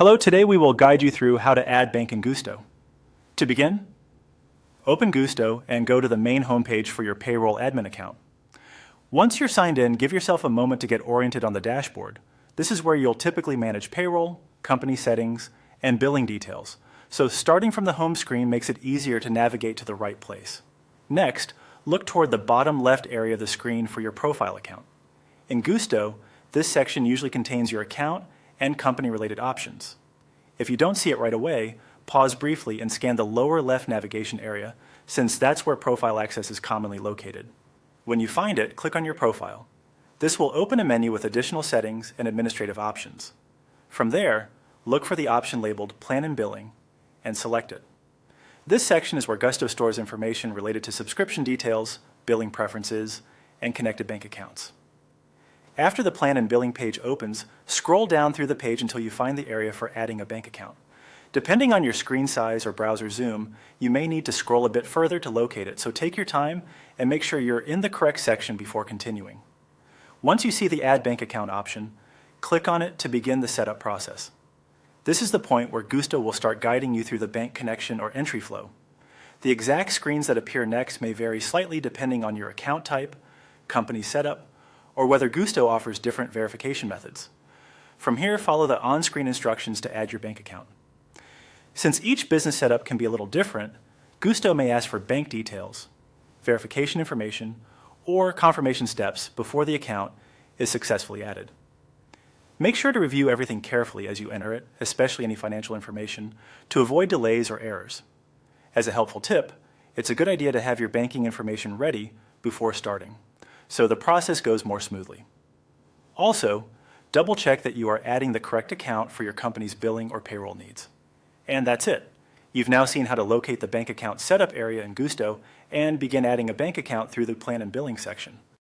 Hello, today we will guide you through how to add bank in Gusto. To begin, open Gusto and go to the main homepage for your payroll admin account. Once you're signed in, give yourself a moment to get oriented on the dashboard. This is where you'll typically manage payroll, company settings, and billing details. So starting from the home screen makes it easier to navigate to the right place. Next, look toward the bottom left area of the screen for your profile account. In Gusto, this section usually contains your account and company-related options. If you don't see it right away, pause briefly and scan the lower left navigation area, since that's where profile access is commonly located. When you find it, click on your profile. This will open a menu with additional settings and administrative options. From there, look for the option labeled Plan and Billing and select it. This section is where Gusto stores information related to subscription details, billing preferences, and connected bank accounts. After the plan and billing page opens, scroll down through the page until you find the area for adding a bank account. Depending on your screen size or browser zoom, you may need to scroll a bit further to locate it, so take your time and make sure you're in the correct section before continuing. Once you see the Add Bank Account option, click on it to begin the setup process. This is the point where Gusto will start guiding you through the bank connection or entry flow. The exact screens that appear next may vary slightly depending on your account type, company setup, or whether Gusto offers different verification methods. From here, follow the on-screen instructions to add your bank account. Since each business setup can be a little different, Gusto may ask for bank details, verification information, or confirmation steps before the account is successfully added. Make sure to review everything carefully as you enter it, especially any financial information, to avoid delays or errors. As a helpful tip, it's a good idea to have your banking information ready before starting, so the process goes more smoothly. Also, double-check that you are adding the correct account for your company's billing or payroll needs. And that's it. You've now seen how to locate the bank account setup area in Gusto and begin adding a bank account through the plan and billing section.